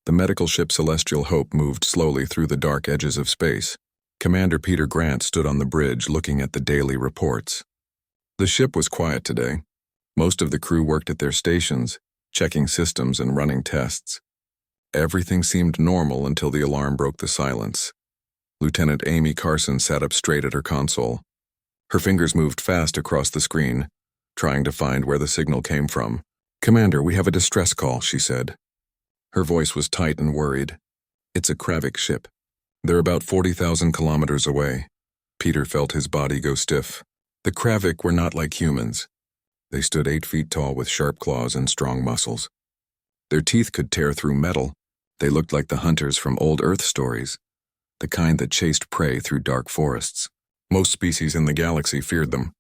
The medical ship Celestial Hope moved slowly through the dark edges of space. Commander Peter Grant stood on the bridge looking at the daily reports. The ship was quiet today. Most of the crew worked at their stations, checking systems and running tests. Everything seemed normal until the alarm broke the silence. Lieutenant Amy Carson sat up straight at her console. Her fingers moved fast across the screen, trying to find where the signal came from. "Commander, we have a distress call," she said. Her voice was tight and worried. "It's a Kravik ship. They're about 40,000 kilometers away." Peter felt his body go stiff. The Kravik were not like humans. They stood 8 feet tall with sharp claws and strong muscles. Their teeth could tear through metal. They looked like the hunters from old Earth stories, the kind that chased prey through dark forests. Most species in the galaxy feared them.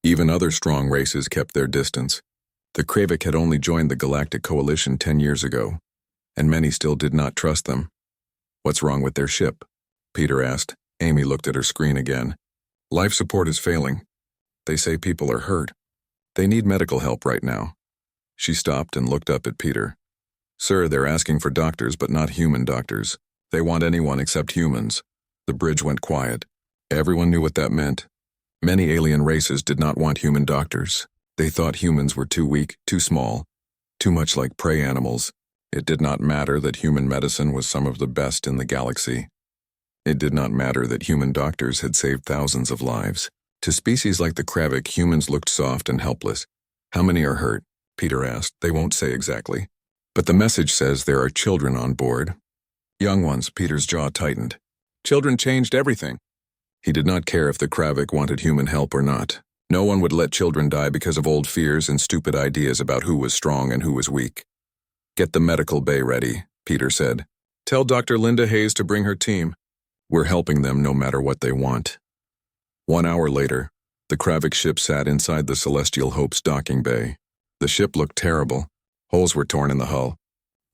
Even other strong races kept their distance. The Kravik had only joined the Galactic Coalition 10 years ago, and many still did not trust them. "What's wrong with their ship?" Peter asked. Amy looked at her screen again. "Life support is failing. They say people are hurt. They need medical help right now." She stopped and looked up at Peter. "Sir, they're asking for doctors, but not human doctors. They want anyone except humans." The bridge went quiet. Everyone knew what that meant. Many alien races did not want human doctors. They thought humans were too weak, too small, too much like prey animals. It did not matter that human medicine was some of the best in the galaxy. It did not matter that human doctors had saved thousands of lives. To species like the Kravik, humans looked soft and helpless. "How many are hurt?" Peter asked. "They won't say exactly. But the message says there are children on board." "Young ones," Peter's jaw tightened. "Children changed everything." He did not care if the Kravik wanted human help or not. No one would let children die because of old fears and stupid ideas about who was strong and who was weak. "Get the medical bay ready," Peter said. "Tell Dr. Linda Hayes to bring her team. We're helping them no matter what they want." 1 hour later, the Kravik ship sat inside the Celestial Hope's docking bay. The ship looked terrible. Holes were torn in the hull.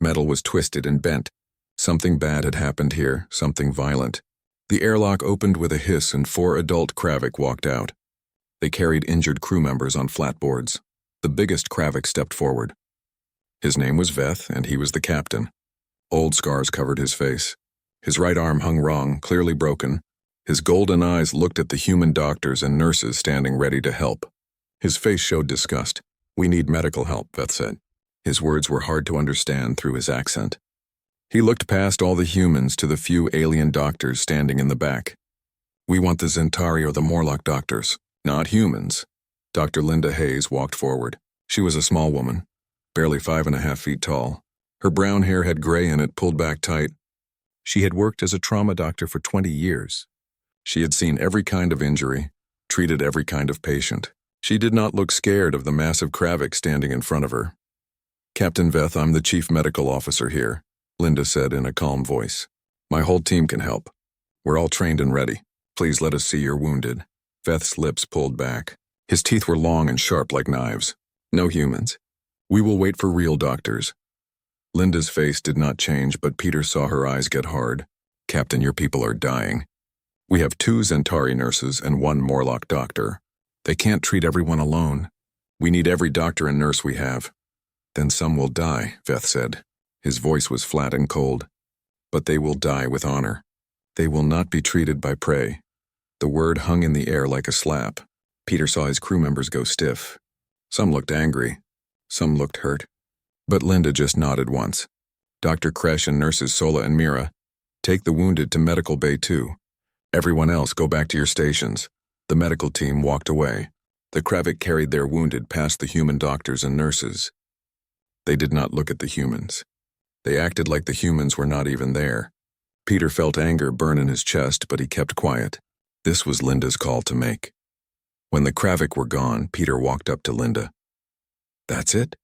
Metal was twisted and bent. Something bad had happened here, something violent. The airlock opened with a hiss and 4 adult Kravik walked out. They carried injured crew members on flatboards. The biggest Kravik stepped forward. His name was Veth, and he was the captain. Old scars covered his face. His right arm hung wrong, clearly broken. His golden eyes looked at the human doctors and nurses standing ready to help. His face showed disgust. "We need medical help," Veth said. His words were hard to understand through his accent. He looked past all the humans to the few alien doctors standing in the back. "We want the Zentari or the Morlock doctors, not humans." Dr. Linda Hayes walked forward. She was a small woman, barely 5.5 feet tall. Her brown hair had gray in it, pulled back tight. She had worked as a trauma doctor for 20 years. She had seen every kind of injury, treated every kind of patient. She did not look scared of the massive Kravik standing in front of her. "Captain Veth, I'm the chief medical officer here," Linda said in a calm voice. "My whole team can help. We're all trained and ready. Please let us see you're wounded." Veth's lips pulled back. His teeth were long and sharp like knives. "No humans. We will wait for real doctors." Linda's face did not change, but Peter saw her eyes get hard. "Captain, your people are dying. We have 2 Zentari nurses and 1 Morlock doctor. They can't treat everyone alone. We need every doctor and nurse we have." "Then some will die," Veth said. His voice was flat and cold. "But they will die with honor. They will not be treated by prey." The word hung in the air like a slap. Peter saw his crew members go stiff. Some looked angry. Some looked hurt. But Linda just nodded once. "Dr. Kresh and nurses Sola and Mira, take the wounded to Medical Bay 2. Everyone else go back to your stations." The medical team walked away. The Kravik carried their wounded past the human doctors and nurses. They did not look at the humans. They acted like the humans were not even there. Peter felt anger burn in his chest, but he kept quiet. This was Linda's call to make. When the Kravik were gone, Peter walked up to Linda. "That's it?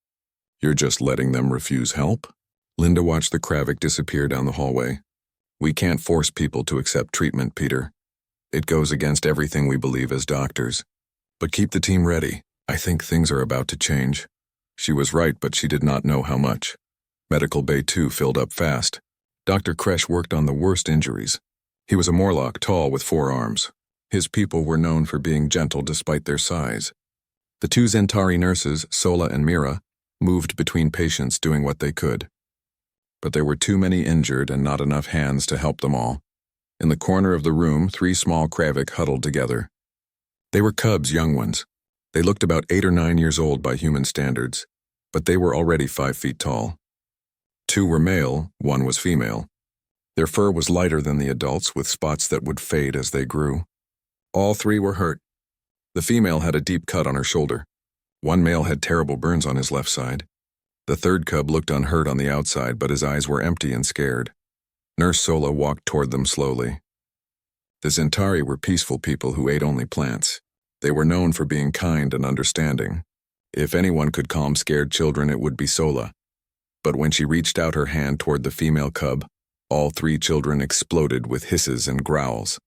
You're just letting them refuse help?" Linda watched the Kravik disappear down the hallway. "We can't force people to accept treatment, Peter. It goes against everything we believe as doctors. But keep the team ready. I think things are about to change." She was right, but she did not know how much. Medical Bay 2 filled up fast. Dr. Kresh worked on the worst injuries. He was a Morlock, tall with 4 arms. His people were known for being gentle despite their size. The 2 Zentari nurses, Sola and Mira, moved between patients doing what they could. but there were too many injured and not enough hands to help them all. In the corner of the room, 3 small Kravik huddled together. They were cubs, young ones. They looked about 8 or 9 years old by human standards, but they were already 5 feet tall. 2 were male, 1 was female. Their fur was lighter than the adults, with spots that would fade as they grew. All 3 were hurt. The female had a deep cut on her shoulder. 1 male had terrible burns on his left side. The 3rd cub looked unhurt on the outside, but his eyes were empty and scared. Nurse Sola walked toward them slowly. The Zentari were peaceful people who ate only plants. They were known for being kind and understanding. If anyone could calm scared children, it would be Sola. But when she reached out her hand toward the female cub, all 3 children exploded with hisses and growls.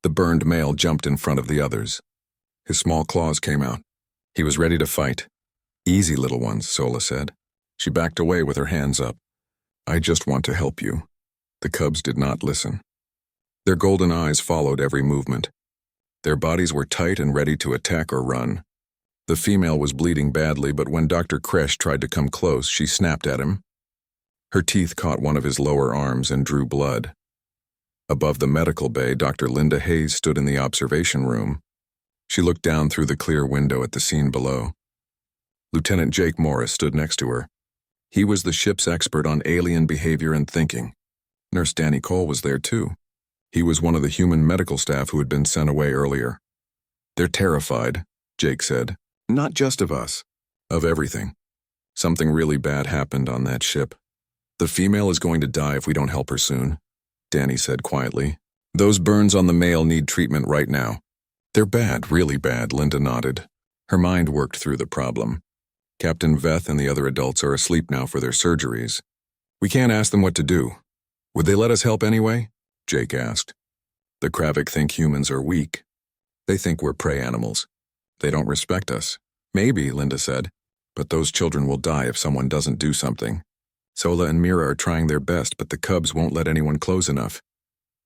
The burned male jumped in front of the others. His small claws came out. He was ready to fight. "Easy, little ones," Sola said. She backed away with her hands up. "I just want to help you." The cubs did not listen. Their golden eyes followed every movement. Their bodies were tight and ready to attack or run. The female was bleeding badly, but when Dr. Kresh tried to come close, she snapped at him. Her teeth caught one of his lower arms and drew blood. Above the medical bay, Dr. Linda Hayes stood in the observation room. She looked down through the clear window at the scene below. Lieutenant Jake Morris stood next to her. He was the ship's expert on alien behavior and thinking. Nurse Danny Cole was there too. He was one of the human medical staff who had been sent away earlier. "They're terrified," Jake said. "Not just of us, of everything. Something really bad happened on that ship. The female is going to die if we don't help her soon," Danny said quietly. "Those burns on the male need treatment right now." "They're bad, really bad," Linda nodded. Her mind worked through the problem. Captain Veth and the other adults are asleep now for their surgeries. "We can't ask them what to do. Would they let us help anyway?" Jake asked. "The Kravik think humans are weak. They think we're prey animals. They don't respect us." "Maybe," Linda said, "but those children will die if someone doesn't do something. Sola and Mira are trying their best, but the cubs won't let anyone close enough."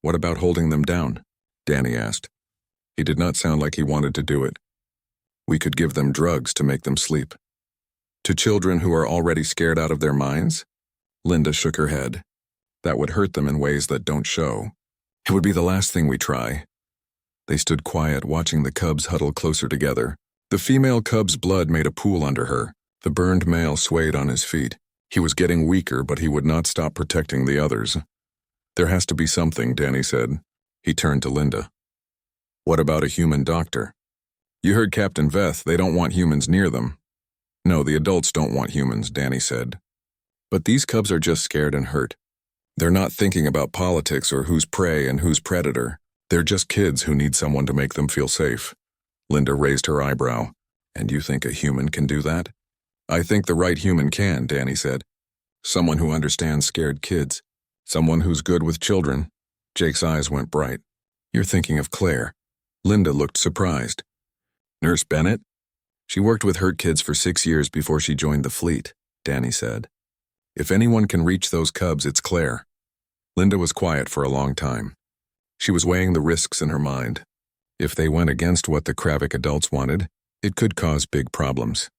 "What about holding them down?" Danny asked. He did not sound like he wanted to do it. "We could give them drugs to make them sleep." "To children who are already scared out of their minds?" Linda shook her head. "That would hurt them in ways that don't show. It would be the last thing we try." They stood quiet, watching the cubs huddle closer together. The female cub's blood made a pool under her. The burned male swayed on his feet. He was getting weaker, but he would not stop protecting the others. "There has to be something," Danny said. He turned to Linda. "What about a human doctor?" "You heard Captain Veth. They don't want humans near them." "No, the adults don't want humans," Danny said. "But these cubs are just scared and hurt. They're not thinking about politics or who's prey and who's predator. They're just kids who need someone to make them feel safe." Linda raised her eyebrow. "And you think a human can do that?" "I think the right human can," Danny said. "Someone who understands scared kids. Someone who's good with children." Jake's eyes went bright. "You're thinking of Claire." Linda looked surprised. "Nurse Bennett?" "She worked with hurt kids for 6 years before she joined the fleet," Danny said. "If anyone can reach those cubs, it's Claire." Linda was quiet for a long time. She was weighing the risks in her mind. If they went against what the Kravik adults wanted, it could cause big problems.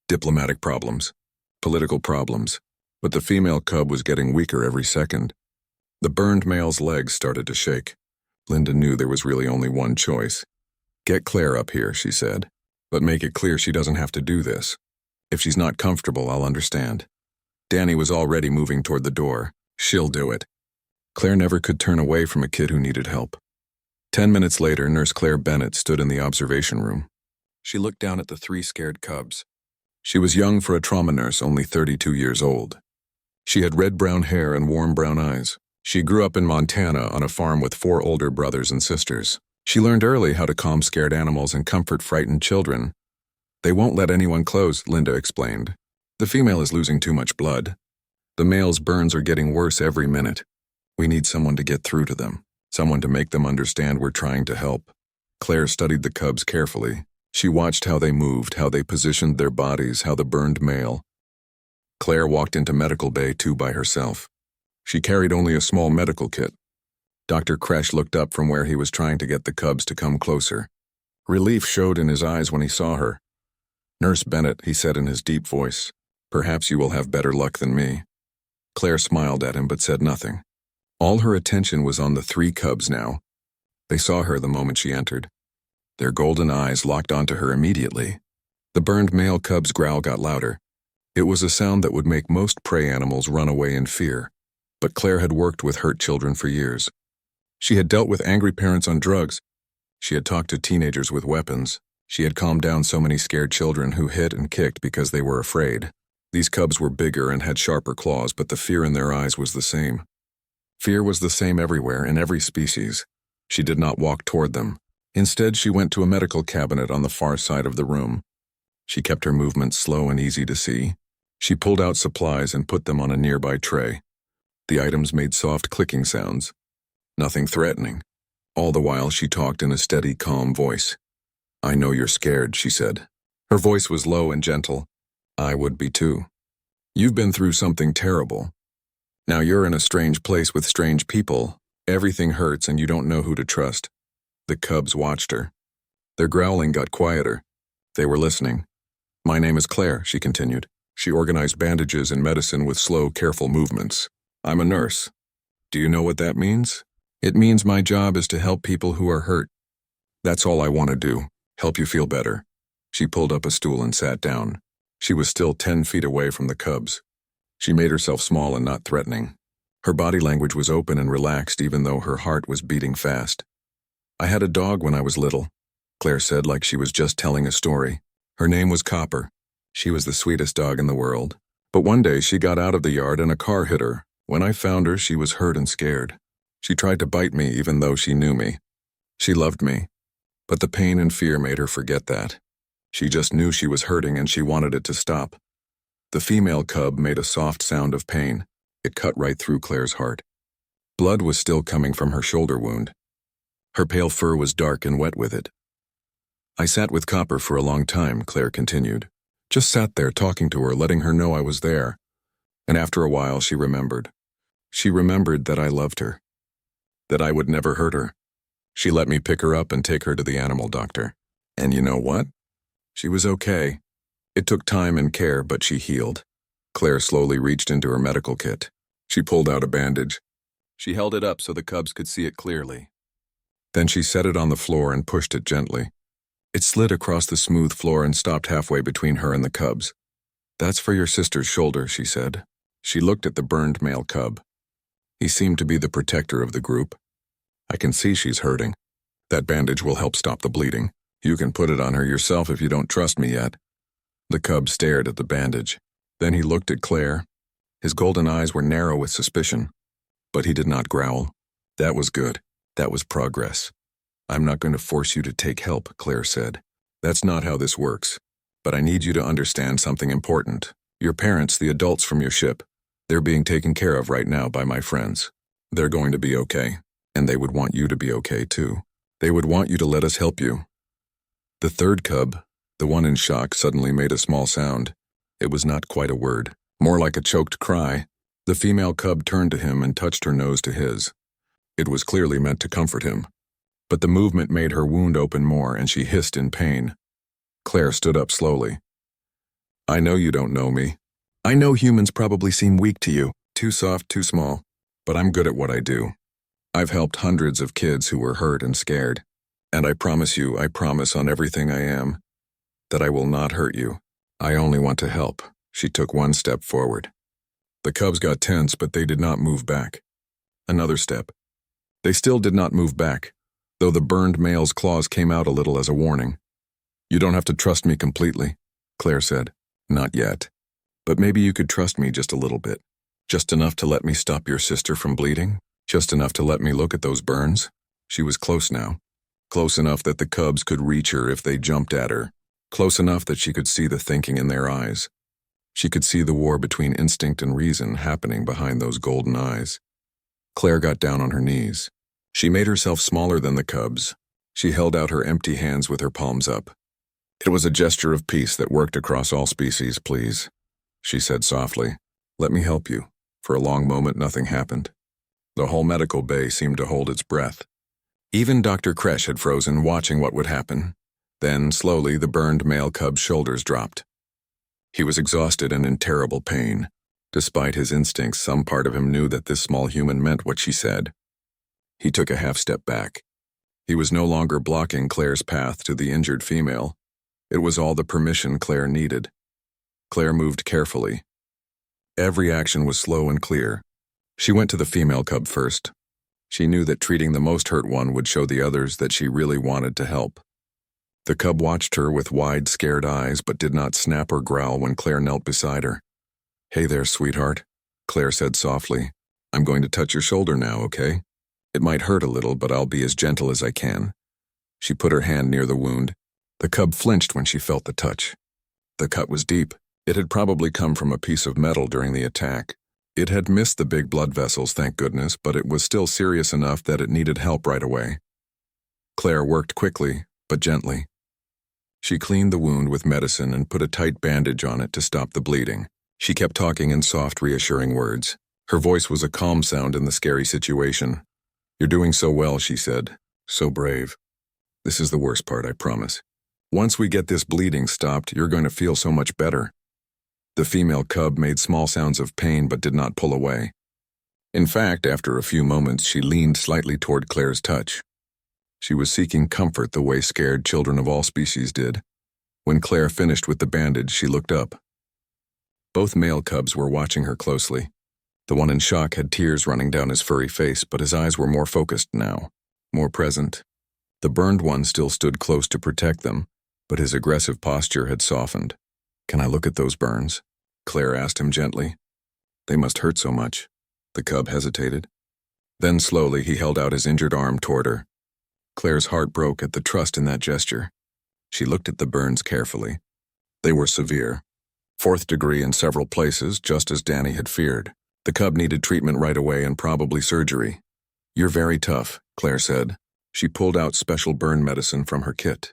Diplomatic problems, political problems, but the female cub was getting weaker every second. The burned male's legs started to shake. Linda knew there was really only one choice. "Get Claire up here," she said, "but make it clear she doesn't have to do this. If she's not comfortable, I'll understand." Danny was already moving toward the door. "She'll do it." Claire never could turn away from a kid who needed help. 10 minutes later, Nurse Claire Bennett stood in the observation room. She looked down at the 3 scared cubs. She was young for a trauma nurse, only 32 years old. She had red-brown hair and warm brown eyes. She grew up in Montana on a farm with 4 older brothers and sisters. She learned early how to calm scared animals and comfort frightened children. "They won't let anyone close," Linda explained. "The female is losing too much blood. The male's burns are getting worse every minute. We need someone to get through to them, someone to make them understand we're trying to help." Claire studied the cubs carefully. She watched how they moved, how they positioned their bodies, how the burned male. Claire walked into medical bay 2 by herself. She carried only a small medical kit. Dr. Kresh looked up from where he was trying to get the cubs to come closer. Relief showed in his eyes when he saw her. "Nurse Bennett," he said in his deep voice, "perhaps you will have better luck than me." Claire smiled at him but said nothing. All her attention was on the 3 cubs now. They saw her the moment she entered. Their golden eyes locked onto her immediately. The burned male cub's growl got louder. It was a sound that would make most prey animals run away in fear. But Claire had worked with hurt children for years. She had dealt with angry parents on drugs. She had talked to teenagers with weapons. She had calmed down so many scared children who hit and kicked because they were afraid. These cubs were bigger and had sharper claws, but the fear in their eyes was the same. Fear was the same everywhere, in every species. She did not walk toward them. Instead, she went to a medical cabinet on the far side of the room. She kept her movements slow and easy to see. She pulled out supplies and put them on a nearby tray. The items made soft clicking sounds. Nothing threatening. All the while, she talked in a steady, calm voice. "I know you're scared," she said. Her voice was low and gentle. "I would be too. You've been through something terrible. Now you're in a strange place with strange people. Everything hurts and you don't know who to trust." The cubs watched her. Their growling got quieter. They were listening. "My name is Claire," she continued. She organized bandages and medicine with slow, careful movements. "I'm a nurse. Do you know what that means? It means my job is to help people who are hurt. That's all I want to do, help you feel better." She pulled up a stool and sat down. She was still 10 feet away from the cubs. She made herself small and not threatening. Her body language was open and relaxed even though her heart was beating fast. "I had a dog when I was little," Claire said like she was just telling a story. Her name was Copper. She was the sweetest dog in the world. But one day she got out of the yard and a car hit her. When I found her, she was hurt and scared. She tried to bite me even though she knew me. She loved me. But the pain and fear made her forget that. She just knew she was hurting and she wanted it to stop. The female cub made a soft sound of pain. It cut right through Claire's heart. Blood was still coming from her shoulder wound. Her pale fur was dark and wet with it. "I sat with Copper for a long time," Claire continued. "Just sat there talking to her, letting her know I was there. And after a while she remembered. She remembered that I loved her. That I would never hurt her. She let me pick her up and take her to the animal doctor. And you know what? She was okay. It took time and care, but she healed." Claire slowly reached into her medical kit. She pulled out a bandage. She held it up so the cubs could see it clearly. Then she set it on the floor and pushed it gently. It slid across the smooth floor and stopped halfway between her and the cubs. "That's for your sister's shoulder," she said. She looked at the burned male cub. He seemed to be the protector of the group. "I can see she's hurting. That bandage will help stop the bleeding. You can put it on her yourself if you don't trust me yet." The cub stared at the bandage. Then he looked at Claire. His golden eyes were narrow with suspicion. But he did not growl. That was good. That was progress. "I'm not going to force you to take help," Claire said. "That's not how this works. But I need you to understand something important. Your parents, the adults from your ship, they're being taken care of right now by my friends. They're going to be okay. And they would want you to be okay too. They would want you to let us help you." The third cub, the one in shock, suddenly made a small sound. It was not quite a word, more like a choked cry. The female cub turned to him and touched her nose to his. It was clearly meant to comfort him. But the movement made her wound open more and she hissed in pain. Claire stood up slowly. "I know you don't know me. I know humans probably seem weak to you, too soft, too small. But I'm good at what I do. I've helped hundreds of kids who were hurt and scared. And I promise you, I promise on everything I am, that I will not hurt you. I only want to help." She took one step forward. The cubs got tense, but they did not move back. Another step. They still did not move back, though the burned male's claws came out a little as a warning. "You don't have to trust me completely," Claire said. "Not yet. But maybe you could trust me just a little bit. Just enough to let me stop your sister from bleeding? Just enough to let me look at those burns?" She was close now. Close enough that the cubs could reach her if they jumped at her. Close enough that she could see the thinking in their eyes. She could see the war between instinct and reason happening behind those golden eyes. Claire got down on her knees. She made herself smaller than the cubs. She held out her empty hands with her palms up. "It was a gesture of peace that worked across all species, please," she said softly. "Let me help you." For a long moment, nothing happened. The whole medical bay seemed to hold its breath. Even Dr. Kresh had frozen, watching what would happen. Then, slowly, the burned male cub's shoulders dropped. He was exhausted and in terrible pain. Despite his instincts, some part of him knew that this small human meant what she said. He took a half step back. He was no longer blocking Claire's path to the injured female. It was all the permission Claire needed. Claire moved carefully. Every action was slow and clear. She went to the female cub first. She knew that treating the most hurt one would show the others that she really wanted to help. The cub watched her with wide, scared eyes but did not snap or growl when Claire knelt beside her. "Hey there, sweetheart," Claire said softly. "I'm going to touch your shoulder now, okay? It might hurt a little, but I'll be as gentle as I can." She put her hand near the wound. The cub flinched when she felt the touch. The cut was deep. It had probably come from a piece of metal during the attack. It had missed the big blood vessels, thank goodness, but it was still serious enough that it needed help right away. Claire worked quickly, but gently. She cleaned the wound with medicine and put a tight bandage on it to stop the bleeding. She kept talking in soft, reassuring words. Her voice was a calm sound in the scary situation. "You're doing so well," she said. "So brave. This is the worst part, I promise. Once we get this bleeding stopped, you're going to feel so much better." The female cub made small sounds of pain but did not pull away. In fact, after a few moments, she leaned slightly toward Claire's touch. She was seeking comfort the way scared children of all species did. When Claire finished with the bandage, she looked up. Both male cubs were watching her closely. The one in shock had tears running down his furry face, but his eyes were more focused now, more present. The burned one still stood close to protect them, but his aggressive posture had softened. "Can I look at those burns?" Claire asked him gently. "They must hurt so much." The cub hesitated. Then slowly he held out his injured arm toward her. Claire's heart broke at the trust in that gesture. She looked at the burns carefully. They were severe. 4th degree in several places, just as Danny had feared. The cub needed treatment right away and probably surgery. "You're very tough," Claire said. She pulled out special burn medicine from her kit.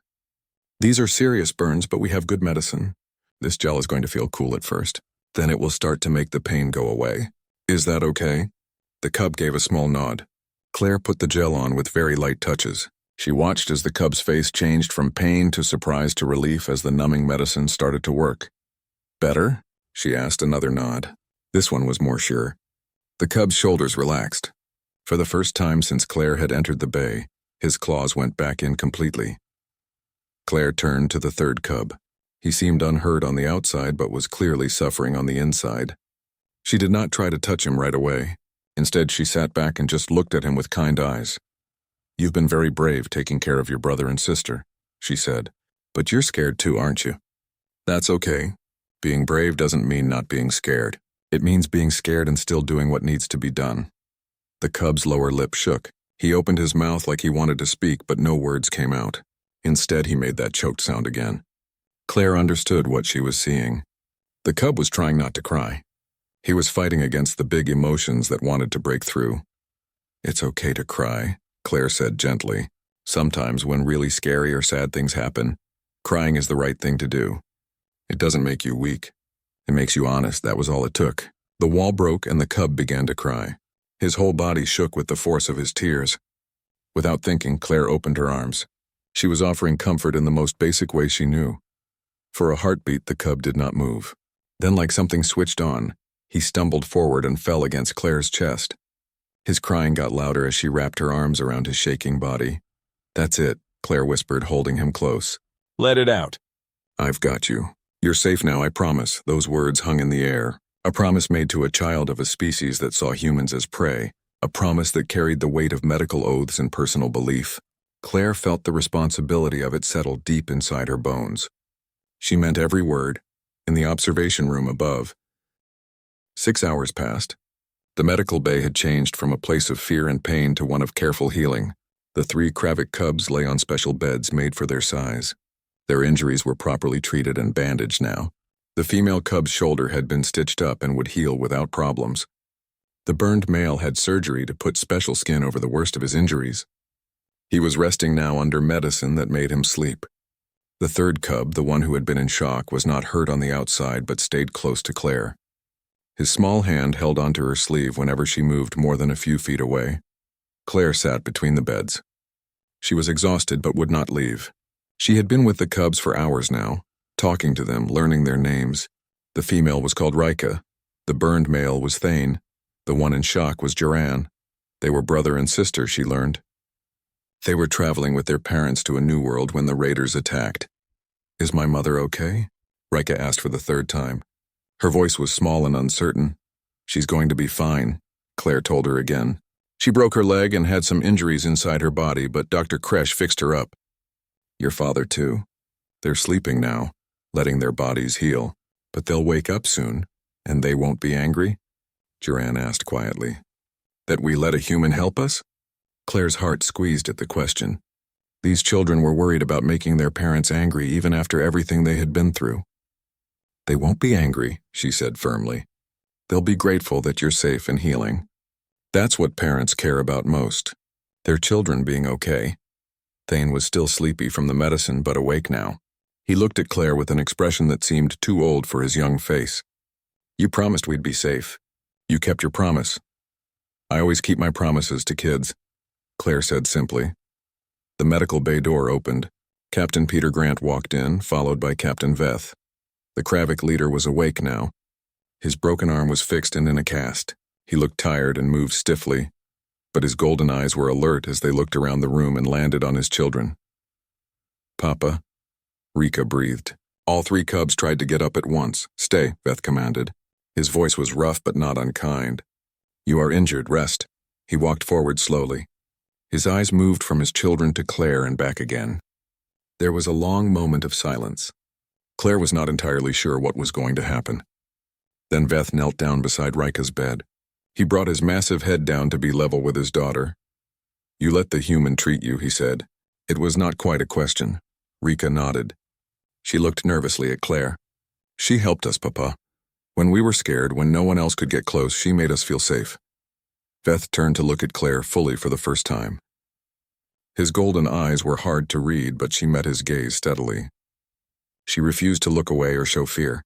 "These are serious burns, but we have good medicine. This gel is going to feel cool at first. Then it will start to make the pain go away. Is that okay?" The cub gave a small nod. Claire put the gel on with very light touches. She watched as the cub's face changed from pain to surprise to relief as the numbing medicine started to work. "Better?" she asked, another nod. This one was more sure. The cub's shoulders relaxed. For the first time since Claire had entered the bay, his claws went back in completely. Claire turned to the 3rd cub. He seemed unhurt on the outside but was clearly suffering on the inside. She did not try to touch him right away. Instead, she sat back and just looked at him with kind eyes. "You've been very brave taking care of your brother and sister," she said. "But you're scared too, aren't you?" "That's okay. Being brave doesn't mean not being scared. It means being scared and still doing what needs to be done." The cub's lower lip shook. He opened his mouth like he wanted to speak, but no words came out. Instead, he made that choked sound again. Claire understood what she was seeing. The cub was trying not to cry. He was fighting against the big emotions that wanted to break through. "It's okay to cry," Claire said gently. "Sometimes when really scary or sad things happen, crying is the right thing to do. It doesn't make you weak. It makes you honest. That was all it took." The wall broke and the cub began to cry. His whole body shook with the force of his tears. Without thinking, Claire opened her arms. She was offering comfort in the most basic way she knew. For a heartbeat, the cub did not move. Then, like something switched on, he stumbled forward and fell against Claire's chest. His crying got louder as she wrapped her arms around his shaking body. "That's it," Claire whispered, holding him close. "Let it out." "I've got you. You're safe now, I promise." Those words hung in the air. A promise made to a child of a species that saw humans as prey. A promise that carried the weight of medical oaths and personal belief. Claire felt the responsibility of it settle deep inside her bones. She meant every word. In the observation room above. 6 hours passed. The medical bay had changed from a place of fear and pain to one of careful healing. The 3 Kravik cubs lay on special beds made for their size. Their injuries were properly treated and bandaged now. The female cub's shoulder had been stitched up and would heal without problems. The burned male had surgery to put special skin over the worst of his injuries. He was resting now under medicine that made him sleep. The 3rd cub, the one who had been in shock, was not hurt on the outside but stayed close to Claire. His small hand held onto her sleeve whenever she moved more than a few feet away. Claire sat between the beds. She was exhausted but would not leave. She had been with the cubs for hours now, talking to them, learning their names. The female was called Rika. The burned male was Thane. The one in shock was Duran. They were brother and sister, she learned. They were traveling with their parents to a new world when the raiders attacked. "Is my mother okay?" Rika asked for the third time. Her voice was small and uncertain. "She's going to be fine," Claire told her again. "She broke her leg and had some injuries inside her body, but Dr. Kresh fixed her up." "Your father too? They're sleeping now, letting their bodies heal. But they'll wake up soon, and they won't be angry?" Duran asked quietly. "That we let a human help us?" Claire's heart squeezed at the question. These children were worried about making their parents angry even after everything they had been through. "They won't be angry," she said firmly. "They'll be grateful that you're safe and healing. That's what parents care about most, their children being okay." Thane was still sleepy from the medicine but awake now. He looked at Claire with an expression that seemed too old for his young face. "You promised we'd be safe. You kept your promise." "I always keep my promises to kids," Claire said simply. The medical bay door opened. Captain Peter Grant walked in, followed by Captain Veth. The Kravik leader was awake now. His broken arm was fixed and in a cast. He looked tired and moved stiffly, but his golden eyes were alert as they looked around the room and landed on his children. "Papa," Rika breathed. All three cubs tried to get up at once. "Stay," Veth commanded. His voice was rough but not unkind. "You are injured, rest." He walked forward slowly. His eyes moved from his children to Claire and back again. There was a long moment of silence. Claire was not entirely sure what was going to happen. Then Veth knelt down beside Rika's bed. He brought his massive head down to be level with his daughter. "You let the human treat you," he said. It was not quite a question. Rika nodded. She looked nervously at Claire. "She helped us, Papa. When we were scared, when no one else could get close, she made us feel safe." Veth turned to look at Claire fully for the first time. His golden eyes were hard to read, but she met his gaze steadily. She refused to look away or show fear.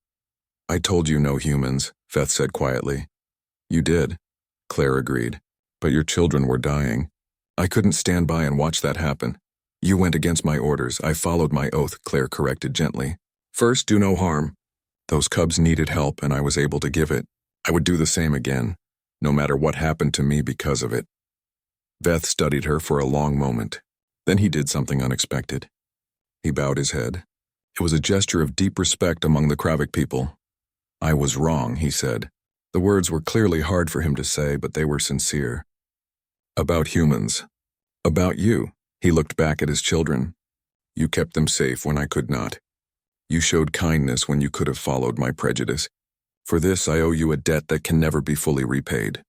"I told you no humans," Veth said quietly. "You did," Claire agreed, "but your children were dying. I couldn't stand by and watch that happen." "You went against my orders. I followed my oath," Claire corrected gently. "First, do no harm. Those cubs needed help, and I was able to give it. I would do the same again, no matter what happened to me because of it." Veth studied her for a long moment. Then he did something unexpected. He bowed his head. It was a gesture of deep respect among the Kravik people. "I was wrong," he said. The words were clearly hard for him to say, but they were sincere. "About humans. About you." He looked back at his children. "You kept them safe when I could not. You showed kindness when you could have followed my prejudice. For this I owe you a debt that can never be fully repaid."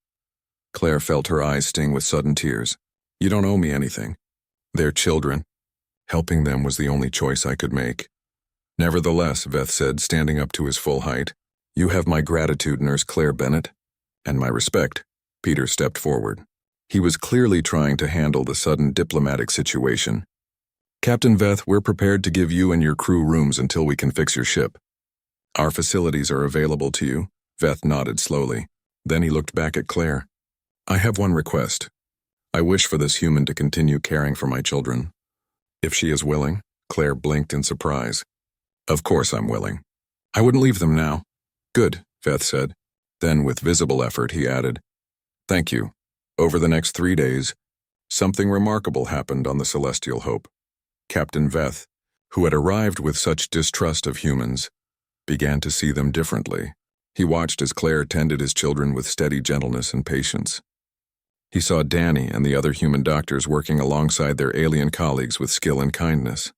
Claire felt her eyes sting with sudden tears. "You don't owe me anything. They're children. Helping them was the only choice I could make." "Nevertheless," Veth said, standing up to his full height, "you have my gratitude, Nurse Claire Bennett, and my respect." Peter stepped forward. He was clearly trying to handle the sudden diplomatic situation. "Captain Veth, we're prepared to give you and your crew rooms until we can fix your ship. Our facilities are available to you." Veth nodded slowly. Then he looked back at Claire. "I have one request. I wish for this human to continue caring for my children. If she is willing." Claire blinked in surprise. "Of course I'm willing. I wouldn't leave them now." "Good," Veth said. Then, with visible effort, he added, "Thank you. Over the next 3 days, something remarkable happened on the Celestial Hope." Captain Veth, who had arrived with such distrust of humans, began to see them differently. He watched as Claire tended his children with steady gentleness and patience. He saw Danny and the other human doctors working alongside their alien colleagues with skill and kindness.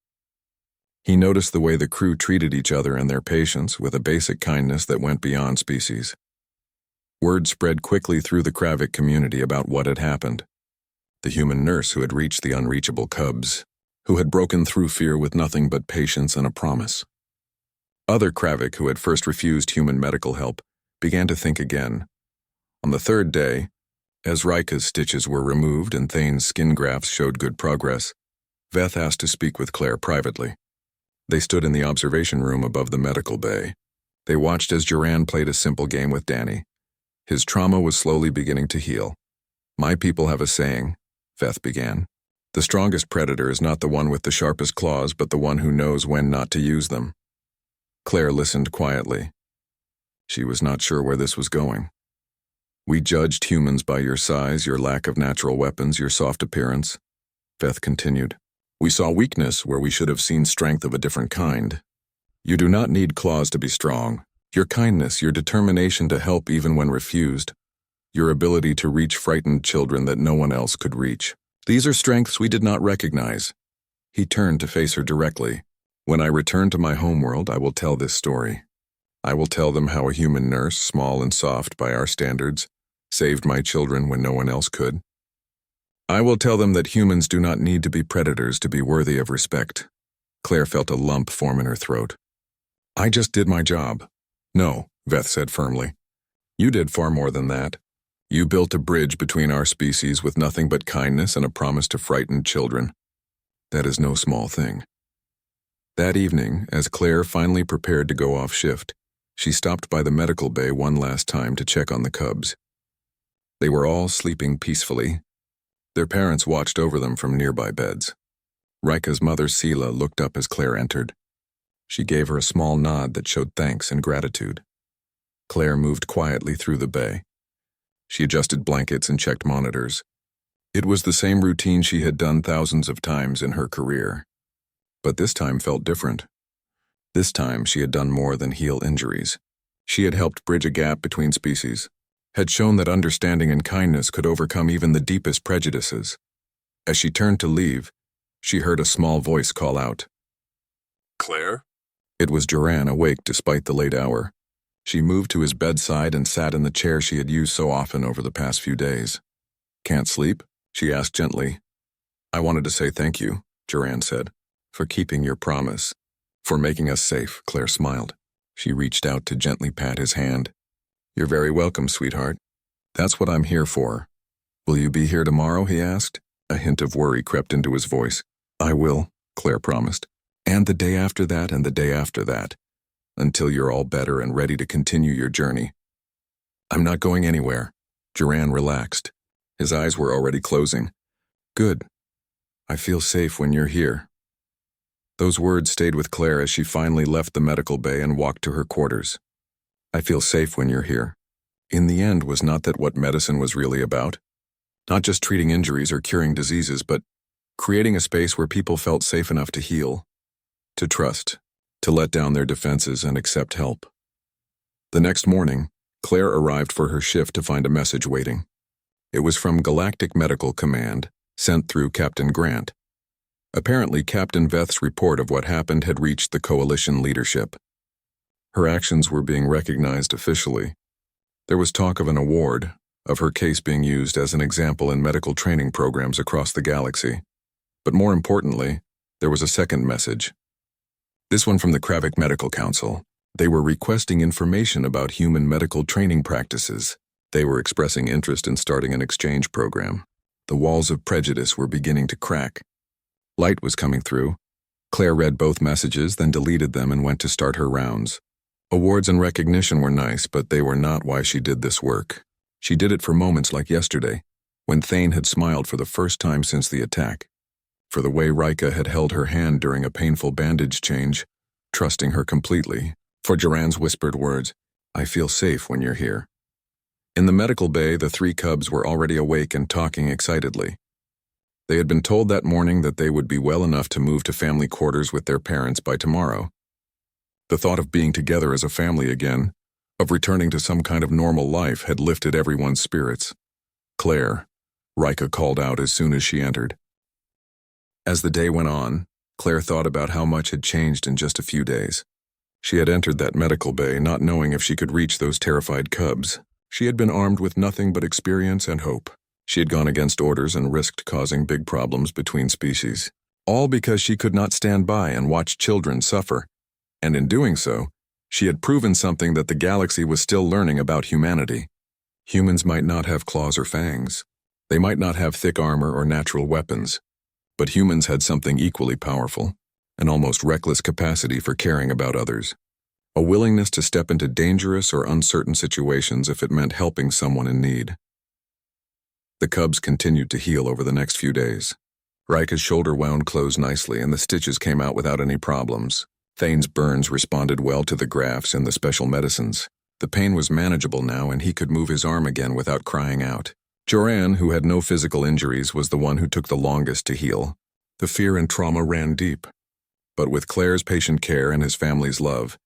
He noticed the way the crew treated each other and their patients with a basic kindness that went beyond species. Word spread quickly through the Kravik community about what had happened. The human nurse who had reached the unreachable cubs, who had broken through fear with nothing but patience and a promise. Other Kravik who had first refused human medical help began to think again. On the third day, as Rika's stitches were removed and Thane's skin grafts showed good progress, Veth asked to speak with Claire privately. They stood in the observation room above the medical bay. They watched as Duran played a simple game with Danny. His trauma was slowly beginning to heal. "My people have a saying," Veth began. "The strongest predator is not the one with the sharpest claws, but the one who knows when not to use them." Claire listened quietly. She was not sure where this was going. We judged humans by your size, your lack of natural weapons, your soft appearance. Beth continued. We saw weakness where we should have seen strength of a different kind. You do not need claws to be strong. Your kindness, your determination to help even when refused, your ability to reach frightened children that no one else could reach. These are strengths we did not recognize. He turned to face her directly. When I return to my homeworld, I will tell this story. I will tell them how a human nurse, small and soft by our standards, saved my children when no one else could. I will tell them that humans do not need to be predators to be worthy of respect. Claire felt a lump form in her throat. I just did my job. No, Veth said firmly. You did far more than that. You built a bridge between our species with nothing but kindness and a promise to frightened children. That is no small thing. That evening, as Claire finally prepared to go off shift, she stopped by the medical bay one last time to check on the cubs. They were all sleeping peacefully. Their parents watched over them from nearby beds. Rika's mother, Sela, looked up as Claire entered. She gave her a small nod that showed thanks and gratitude. Claire moved quietly through the bay. She adjusted blankets and checked monitors. It was the same routine she had done thousands of times in her career. But this time felt different. This time she had done more than heal injuries. She had helped bridge a gap between species, had shown that understanding and kindness could overcome even the deepest prejudices. As she turned to leave, she heard a small voice call out. Claire? It was Duran, awake despite the late hour. She moved to his bedside and sat in the chair she had used so often over the past few days. Can't sleep? She asked gently. I wanted to say thank you, Duran said, for keeping your promise. For making us safe, Claire smiled. She reached out to gently pat his hand. You're very welcome, sweetheart. That's what I'm here for. Will you be here tomorrow, he asked. A hint of worry crept into his voice. I will, Claire promised. And the day after that and the day after that, until you're all better and ready to continue your journey. I'm not going anywhere. Duran relaxed. His eyes were already closing. Good. I feel safe when you're here. Those words stayed with Claire as she finally left the medical bay and walked to her quarters. I feel safe when you're here. In the end, was not that what medicine was really about? Not just treating injuries or curing diseases, but creating a space where people felt safe enough to heal, to trust, to let down their defenses and accept help. The next morning, Claire arrived for her shift to find a message waiting. It was from Galactic Medical Command, sent through Captain Grant. Apparently, Captain Veth's report of what happened had reached the Coalition leadership. Her actions were being recognized officially. There was talk of an award, of her case being used as an example in medical training programs across the galaxy. But more importantly, there was a second message. This one from the Kravik Medical Council. They were requesting information about human medical training practices. They were expressing interest in starting an exchange program. The walls of prejudice were beginning to crack. Light was coming through. Claire read both messages, then deleted them and went to start her rounds. Awards and recognition were nice, but they were not why she did this work. She did it for moments like yesterday, when Thane had smiled for the first time since the attack. For the way Rika had held her hand during a painful bandage change, trusting her completely. For Duran's whispered words, I feel safe when you're here. In the medical bay, the three cubs were already awake and talking excitedly. They had been told that morning that they would be well enough to move to family quarters with their parents by tomorrow. The thought of being together as a family again, of returning to some kind of normal life, had lifted everyone's spirits. Claire, Rika called out as soon as she entered. As the day went on, Claire thought about how much had changed in just a few days. She had entered that medical bay not knowing if she could reach those terrified cubs. She had been armed with nothing but experience and hope. She had gone against orders and risked causing big problems between species. All because she could not stand by and watch children suffer. And in doing so, she had proven something that the galaxy was still learning about humanity. Humans might not have claws or fangs. They might not have thick armor or natural weapons. But humans had something equally powerful, an almost reckless capacity for caring about others. A willingness to step into dangerous or uncertain situations if it meant helping someone in need. The cubs continued to heal over the next few days. Rika's shoulder wound closed nicely and the stitches came out without any problems. Thane's burns responded well to the grafts and the special medicines. The pain was manageable now, and he could move his arm again without crying out. Joran, who had no physical injuries, was the one who took the longest to heal. The fear and trauma ran deep. But with Claire's patient care and his family's love,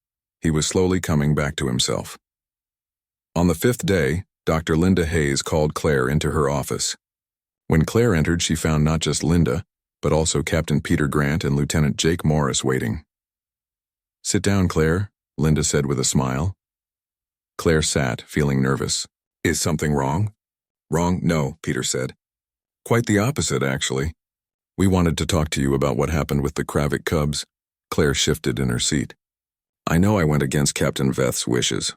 he was slowly coming back to himself. On the 5th day, Dr. Linda Hayes called Claire into her office. When Claire entered, she found not just Linda, but also Captain Peter Grant and Lieutenant Jake Morris waiting. "Sit down, Claire," Linda said with a smile. Claire sat, feeling nervous. "Is something wrong?" "Wrong? No," Peter said. "Quite the opposite, actually. We wanted to talk to you about what happened with the Kravik cubs." Claire shifted in her seat. "I know I went against Captain Veth's wishes.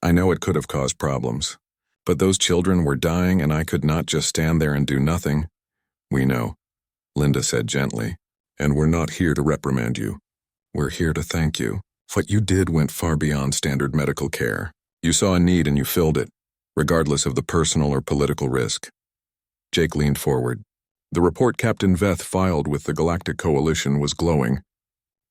I know it could have caused problems. But those children were dying, and I could not just stand there and do nothing." "We know," Linda said gently, "and we're not here to reprimand you. We're here to thank you. What you did went far beyond standard medical care. You saw a need and you filled it, regardless of the personal or political risk." Jake leaned forward. The report Captain Veth filed with the Galactic Coalition was glowing.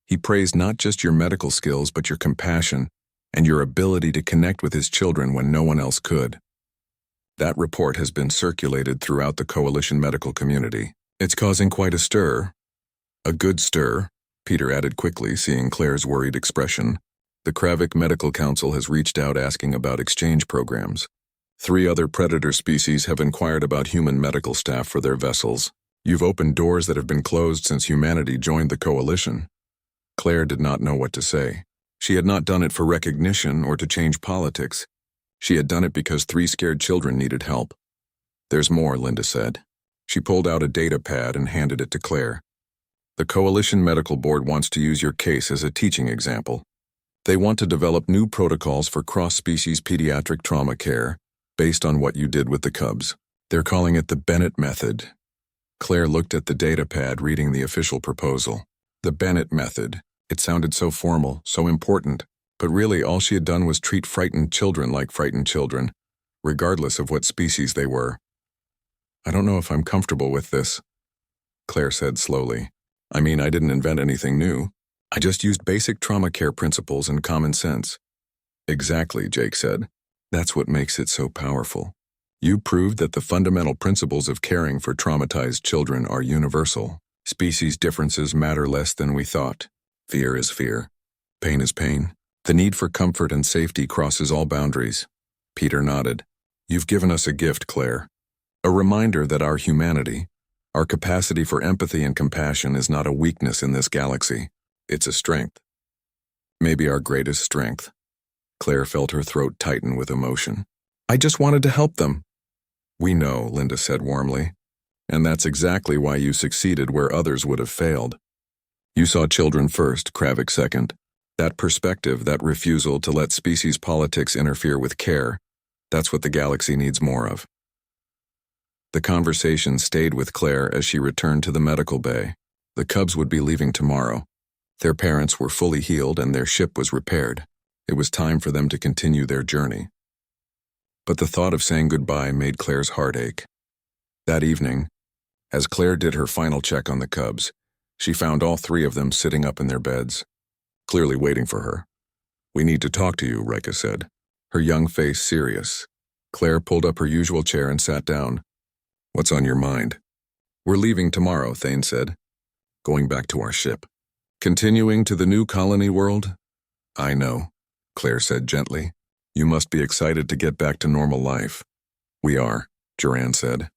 He praised not just your medical skills, but your compassion and your ability to connect with his children when no one else could. That report has been circulated throughout the Coalition medical community. It's causing quite a stir. "A good stir," Peter added quickly, seeing Claire's worried expression. "The Kravik Medical Council has reached out asking about exchange programs. 3 other predator species have inquired about human medical staff for their vessels. You've opened doors that have been closed since humanity joined the Coalition." Claire did not know what to say. She had not done it for recognition or to change politics. She had done it because 3 scared children needed help. "There's more," Linda said. She pulled out a data pad and handed it to Claire. "The Coalition Medical Board wants to use your case as a teaching example. They want to develop new protocols for cross-species pediatric trauma care based on what you did with the cubs. They're calling it the Bennett Method." Claire looked at the data pad, reading the official proposal. The Bennett Method. It sounded so formal, so important, but really all she had done was treat frightened children like frightened children, regardless of what species they were. "I don't know if I'm comfortable with this," Claire said slowly. "I mean, I didn't invent anything new. I just used basic trauma care principles and common sense." "Exactly," Jake said. "That's what makes it so powerful. You proved that the fundamental principles of caring for traumatized children are universal. Species differences matter less than we thought. Fear is fear. Pain is pain. The need for comfort and safety crosses all boundaries." Peter nodded. "You've given us a gift, Claire. A reminder that our humanity, our capacity for empathy and compassion is not a weakness in this galaxy. It's a strength. Maybe our greatest strength." Claire felt her throat tighten with emotion. "I just wanted to help them." "We know," Linda said warmly. "And that's exactly why you succeeded where others would have failed. You saw children first, Kravik second. That perspective, that refusal to let species politics interfere with care, that's what the galaxy needs more of." The conversation stayed with Claire as she returned to the medical bay. The cubs would be leaving tomorrow. Their parents were fully healed and their ship was repaired. It was time for them to continue their journey. But the thought of saying goodbye made Claire's heart ache. That evening, as Claire did her final check on the cubs, she found all 3 of them sitting up in their beds, clearly waiting for her. "We need to talk to you," Rika said, her young face serious. Claire pulled up her usual chair and sat down. "What's on your mind?" "We're leaving tomorrow," Thane said. "Going back to our ship. Continuing to the new colony world?" "I know," Claire said gently. "You must be excited to get back to normal life." "We are," Joran said.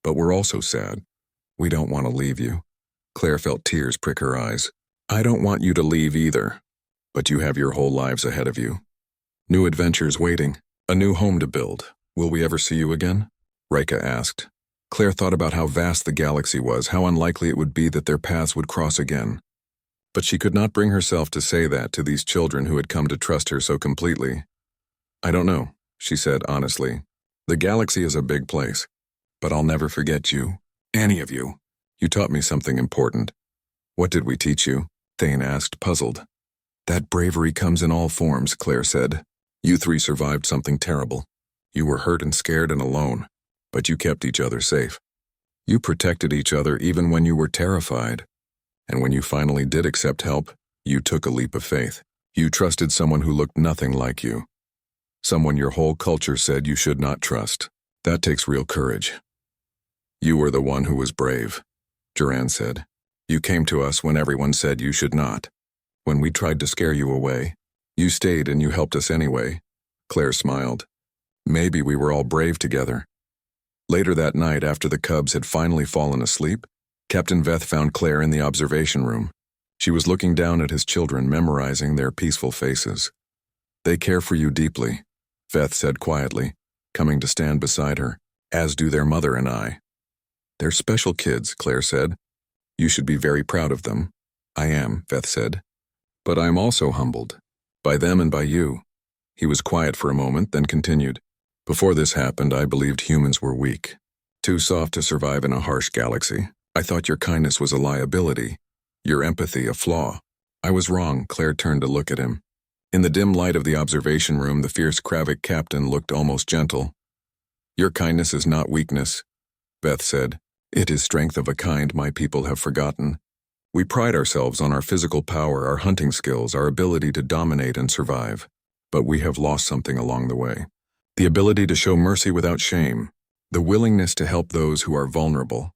"But we're also sad. We don't want to leave you." Claire felt tears prick her eyes. "I don't want you to leave either. But you have your whole lives ahead of you. New adventures waiting. A new home to build. Will we ever see you again?" Rika asked. Claire thought about how vast the galaxy was, how unlikely it would be that their paths would cross again. But she could not bring herself to say that to these children who had come to trust her so completely. "I don't know," she said honestly. "The galaxy is a big place. But I'll never forget you. Any of you. You taught me something important." "What did we teach you?" Thane asked, puzzled. "That bravery comes in all forms," Claire said. "You 3 survived something terrible. You were hurt and scared and alone, but you kept each other safe. You protected each other even when you were terrified. And when you finally did accept help, you took a leap of faith. You trusted someone who looked nothing like you. Someone your whole culture said you should not trust. That takes real courage. You were the one who was brave, Duran said. You came to us when everyone said you should not. When we tried to scare you away, you stayed and you helped us anyway. Claire smiled. Maybe we were all brave together. Later that night, after the cubs had finally fallen asleep, Captain Veth found Claire in the observation room. She was looking down at his children, memorizing their peaceful faces. They care for you deeply, Veth said quietly, coming to stand beside her, as do their mother and I. They're special kids, Claire said. You should be very proud of them. I am, Veth said. But I am also humbled. By them and by you. He was quiet for a moment, then continued. Before this happened, I believed humans were weak. Too soft to survive in a harsh galaxy. I thought your kindness was a liability. Your empathy a flaw. I was wrong, Claire turned to look at him. In the dim light of the observation room, the fierce Kravik captain looked almost gentle. Your kindness is not weakness, Veth said. It is strength of a kind my people have forgotten. We pride ourselves on our physical power, our hunting skills, our ability to dominate and survive. But we have lost something along the way. The ability to show mercy without shame. The willingness to help those who are vulnerable.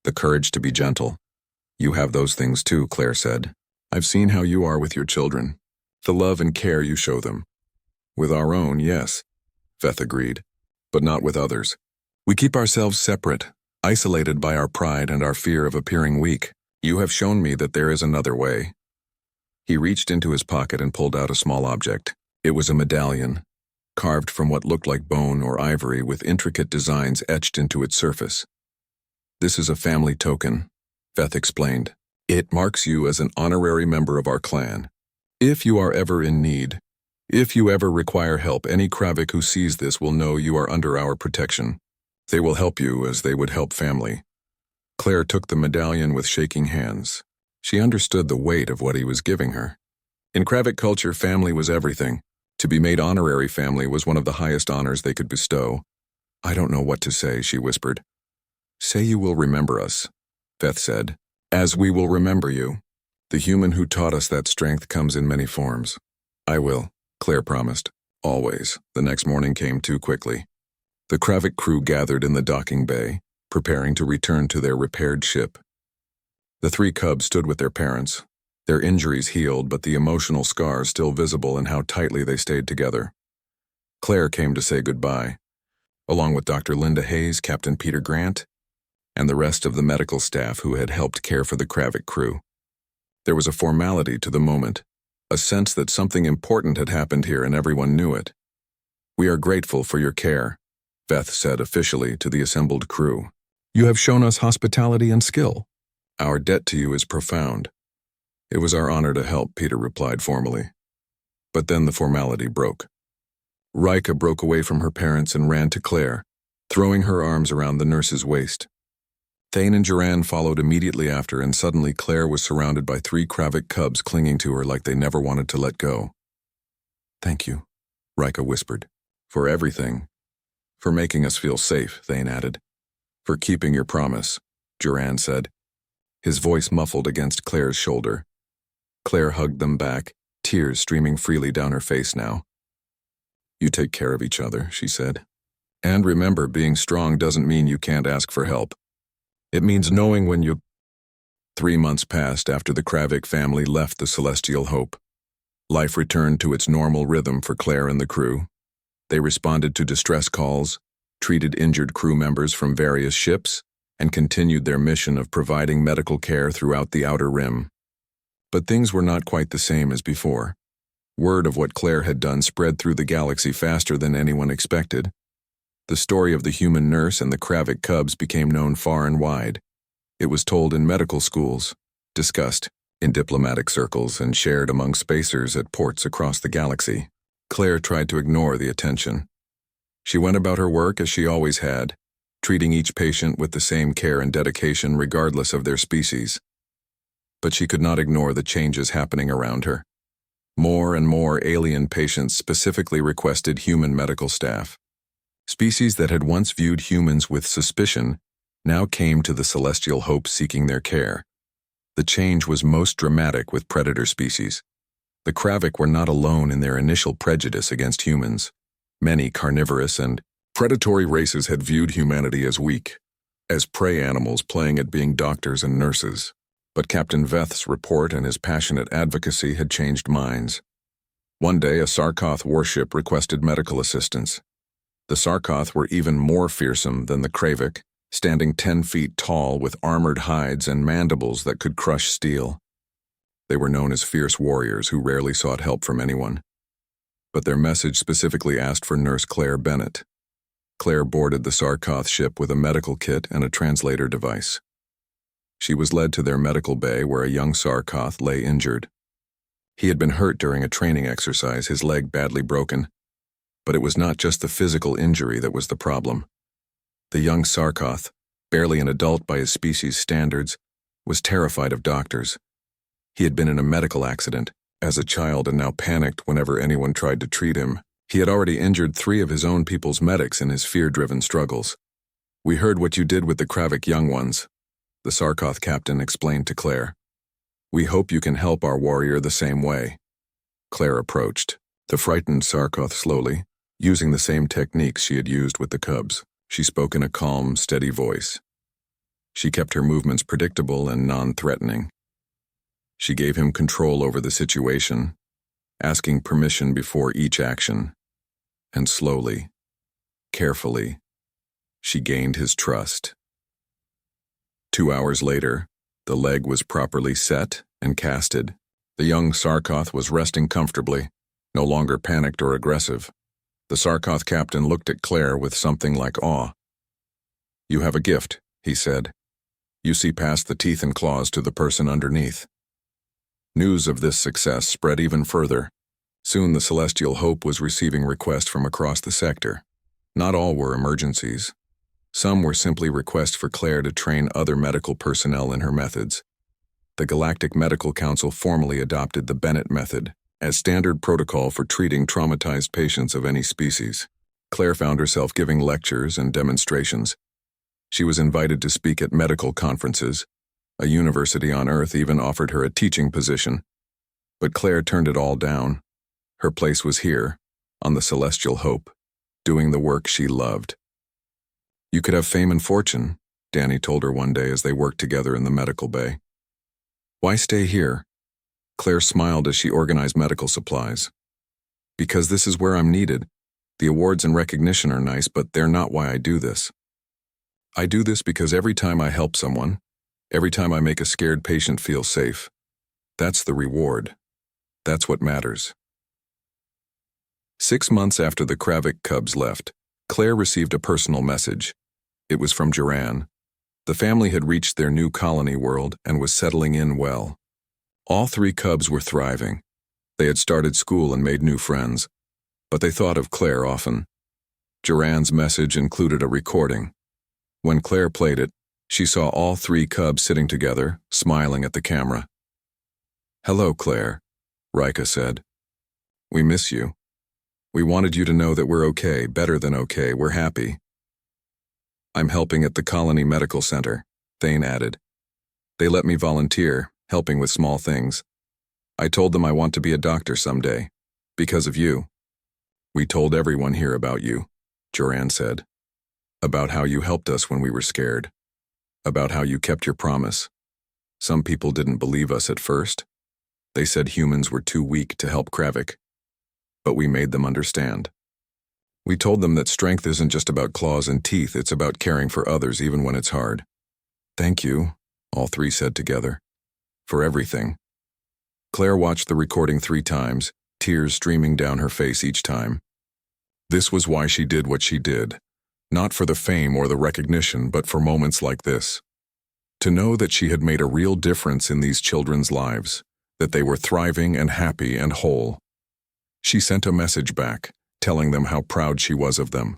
The courage to be gentle. You have those things too, Claire said. I've seen how you are with your children. The love and care you show them. With our own, yes, Veth agreed, but not with others. We keep ourselves separate, isolated by our pride and our fear of appearing weak. You have shown me that there is another way. He reached into his pocket and pulled out a small object. It was a medallion, carved from what looked like bone or ivory with intricate designs etched into its surface. This is a family token, Veth explained. It marks you as an honorary member of our clan. If you are ever in need, if you ever require help, any Kravik who sees this will know you are under our protection. They will help you as they would help family. Claire took the medallion with shaking hands. She understood the weight of what he was giving her. In Kravik culture, family was everything. To be made honorary family was one of the highest honors they could bestow. I don't know what to say, she whispered. Say you will remember us, Veth said, as we will remember you. The human who taught us that strength comes in many forms. I will, Claire promised. Always. The next morning came too quickly. The Kravik crew gathered in the docking bay, preparing to return to their repaired ship. The three cubs stood with their parents, their injuries healed but the emotional scars still visible in how tightly they stayed together. Claire came to say goodbye, along with Dr. Linda Hayes, Captain Peter Grant, and the rest of the medical staff who had helped care for the Kravik crew. There was a formality to the moment, a sense that something important had happened here and everyone knew it. We are grateful for your care, Veth said officially to the assembled crew. You have shown us hospitality and skill. Our debt to you is profound. It was our honor to help, Peter replied formally. But then the formality broke. Rika broke away from her parents and ran to Claire, throwing her arms around the nurse's waist. Thane and Duran followed immediately after, and suddenly Claire was surrounded by three Kravik cubs clinging to her like they never wanted to let go. Thank you, Rika whispered. For everything. For making us feel safe, Thane added. For keeping your promise, Duran said, his voice muffled against Claire's shoulder. Claire hugged them back, tears streaming freely down her face now. You take care of each other, she said. And remember, being strong doesn't mean you can't ask for help. It means knowing when you... 3 months passed after the Kravik family left the Celestial Hope. Life returned to its normal rhythm for Claire and the crew. They responded to distress calls, treated injured crew members from various ships, and continued their mission of providing medical care throughout the Outer Rim. But things were not quite the same as before. Word of what Claire had done spread through the galaxy faster than anyone expected. The story of the human nurse and the Kravik cubs became known far and wide. It was told in medical schools, discussed in diplomatic circles, and shared among spacers at ports across the galaxy. Claire tried to ignore the attention. She went about her work as she always had, treating each patient with the same care and dedication regardless of their species. But she could not ignore the changes happening around her. More and more alien patients specifically requested human medical staff. Species that had once viewed humans with suspicion now came to the Celestial Hope seeking their care. The change was most dramatic with predator species. The Kravik were not alone in their initial prejudice against humans. Many carnivorous and predatory races had viewed humanity as weak, as prey animals playing at being doctors and nurses. But Captain Veth's report and his passionate advocacy had changed minds. One day, a Sarkoth warship requested medical assistance. The Sarkoth were even more fearsome than the Kravik, standing 10 feet tall with armored hides and mandibles that could crush steel. They were known as fierce warriors who rarely sought help from anyone. But their message specifically asked for Nurse Claire Bennett. Claire boarded the Sarkoth ship with a medical kit and a translator device. She was led to their medical bay where a young Sarkoth lay injured. He had been hurt during a training exercise, his leg badly broken. But it was not just the physical injury that was the problem. The young Sarkoth, barely an adult by his species' standards, was terrified of doctors. He had been in a medical accident as a child and now panicked whenever anyone tried to treat him. He had already injured 3 of his own people's medics in his fear-driven struggles. "We heard what you did with the Kravik young ones," the Sarkoth captain explained to Claire. "We hope you can help our warrior the same way." Claire approached, the frightened Sarkoth slowly, using the same techniques she had used with the cubs. She spoke in a calm, steady voice. She kept her movements predictable and non-threatening. She gave him control over the situation, asking permission before each action. And slowly, carefully, she gained his trust. 2 hours later, the leg was properly set and casted. The young Sarkoth was resting comfortably, no longer panicked or aggressive. The Sarkoth captain looked at Claire with something like awe. "You have a gift," he said. "You see past the teeth and claws to the person underneath." News of this success spread even further. Soon the Celestial Hope was receiving requests from across the sector. Not all were emergencies. Some were simply requests for Claire to train other medical personnel in her methods. The Galactic Medical Council formally adopted the Bennett method as standard protocol for treating traumatized patients of any species. Claire found herself giving lectures and demonstrations. She was invited to speak at medical conferences. A university on Earth even offered her a teaching position. But Claire turned it all down. Her place was here, on the Celestial Hope, doing the work she loved. "You could have fame and fortune," Danny told her one day as they worked together in the medical bay. "Why stay here?" Claire smiled as she organized medical supplies. "Because this is where I'm needed. The awards and recognition are nice, but they're not why I do this. I do this because every time I help someone, every time I make a scared patient feel safe, that's the reward. That's what matters." 6 months after the Kravik cubs left, Claire received a personal message. It was from Duran. The family had reached their new colony world and was settling in well. All 3 cubs were thriving. They had started school and made new friends, but they thought of Claire often. Duran's message included a recording. When Claire played it, she saw all 3 cubs sitting together, smiling at the camera. "Hello, Claire," Rika said. "We miss you. We wanted you to know that we're okay, better than okay, we're happy." "I'm helping at the Colony Medical Center," Thane added. "They let me volunteer, helping with small things. I told them I want to be a doctor someday, because of you." "We told everyone here about you," Duran said. "About how you helped us when we were scared. About how you kept your promise. Some people didn't believe us at first. They said humans were too weak to help Kravik. But we made them understand. We told them that strength isn't just about claws and teeth, it's about caring for others even when it's hard." "Thank you," all 3 said together. "For everything." Claire watched the recording 3 times, tears streaming down her face each time. This was why she did what she did. Not for the fame or the recognition, but for moments like this. To know that she had made a real difference in these children's lives, that they were thriving and happy and whole. She sent a message back, telling them how proud she was of them.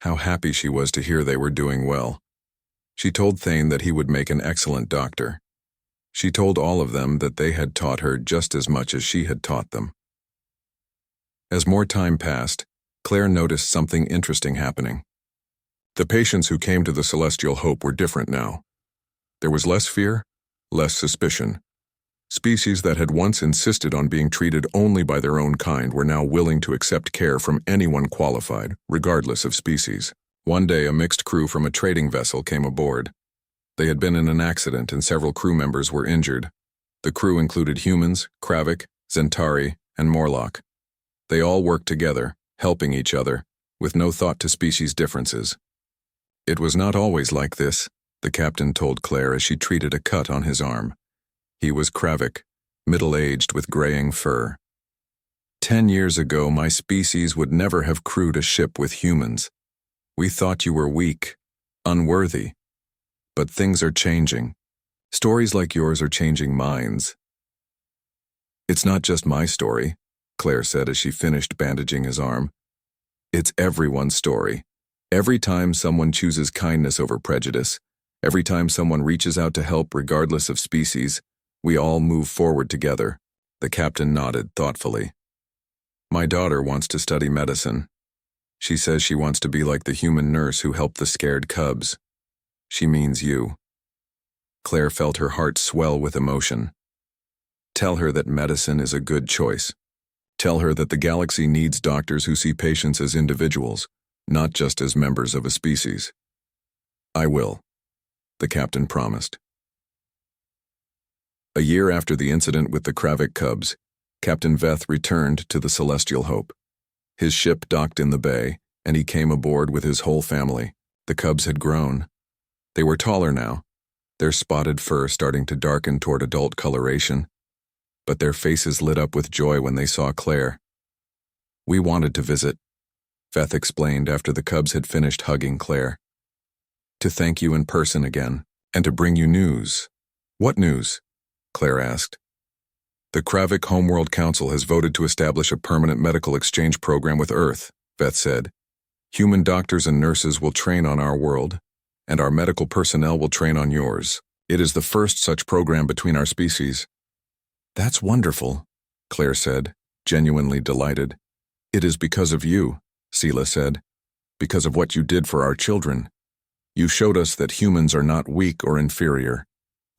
How happy she was to hear they were doing well. She told Thane that he would make an excellent doctor. She told all of them that they had taught her just as much as she had taught them. As more time passed, Claire noticed something interesting happening. The patients who came to the Celestial Hope were different now. There was less fear, less suspicion. Species that had once insisted on being treated only by their own kind were now willing to accept care from anyone qualified, regardless of species. One day, a mixed crew from a trading vessel came aboard. They had been in an accident and several crew members were injured. The crew included humans, Kravik, Zentari, and Morlock. They all worked together, helping each other, with no thought to species differences. It was not always like this, the captain told Claire as she treated a cut on his arm. He was Kravik, middle-aged with graying fur. 10 years ago, my species would never have crewed a ship with humans. We thought you were weak, unworthy. But things are changing. Stories like yours are changing minds. It's not just my story, Claire said as she finished bandaging his arm. It's everyone's story. Every time someone chooses kindness over prejudice, every time someone reaches out to help regardless of species, we all move forward together. The captain nodded thoughtfully. My daughter wants to study medicine. She says she wants to be like the human nurse who helped the scared cubs. She means you. Claire felt her heart swell with emotion. Tell her that medicine is a good choice. Tell her that the galaxy needs doctors who see patients as individuals, not just as members of a species. I will, the captain promised. A year after the incident with the Kravik cubs, Captain Veth returned to the Celestial Hope. His ship docked in the bay, and he came aboard with his whole family. The cubs had grown. They were taller now, their spotted fur starting to darken toward adult coloration. But their faces lit up with joy when they saw Claire. We wanted to visit, Veth explained after the cubs had finished hugging Claire. To thank you in person again, and to bring you news. What news? Claire asked. The Kravik Homeworld Council has voted to establish a permanent medical exchange program with Earth, Veth said. Human doctors and nurses will train on our world, and our medical personnel will train on yours. It is the first such program between our species. That's wonderful, Claire said, genuinely delighted. It is because of you, Sela said, because of what you did for our children. You showed us that humans are not weak or inferior.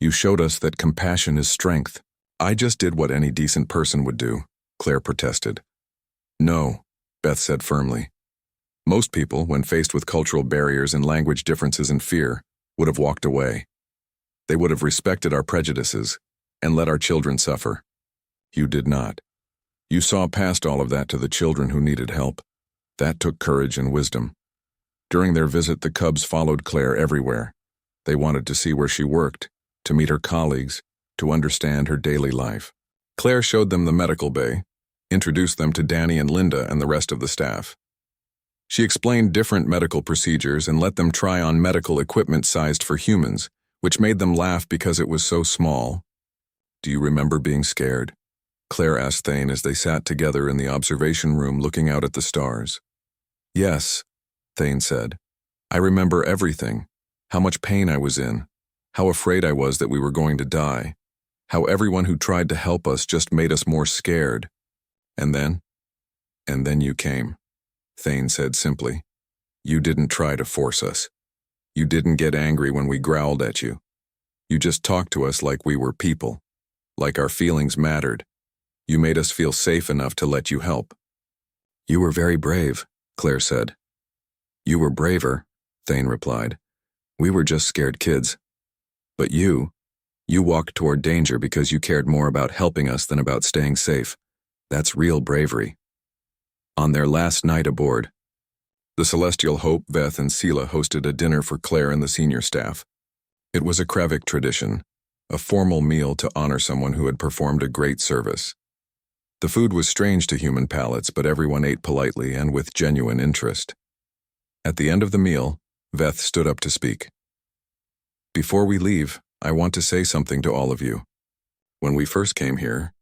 You showed us that compassion is strength. I just did what any decent person would do, Claire protested. No, Beth said firmly. Most people, when faced with cultural barriers and language differences and fear, would have walked away. They would have respected our prejudices and let our children suffer. You did not. You saw past all of that to the children who needed help. That took courage and wisdom. During their visit, the cubs followed Claire everywhere. They wanted to see where she worked, to meet her colleagues, to understand her daily life. Claire showed them the medical bay, introduced them to Danny and Linda and the rest of the staff. She explained different medical procedures and let them try on medical equipment sized for humans, which made them laugh because it was so small. Do you remember being scared? Claire asked Thane as they sat together in the observation room looking out at the stars. Yes, Thane said. I remember everything. How much pain I was in. How afraid I was that we were going to die. How everyone who tried to help us just made us more scared. And then you came, Thane said simply. You didn't try to force us. You didn't get angry when we growled at you. You just talked to us like we were people, like our feelings mattered. You made us feel safe enough to let you help. You were very brave, Claire said. You were braver, Thane replied. We were just scared kids. But you walked toward danger because you cared more about helping us than about staying safe. That's real bravery. On their last night aboard, the Celestial Hope, Veth, and Sela hosted a dinner for Claire and the senior staff. It was a Kravik tradition, a formal meal to honor someone who had performed a great service. The food was strange to human palates, but everyone ate politely and with genuine interest. At the end of the meal, Veth stood up to speak. Before we leave, I want to say something to all of you. When we first came here,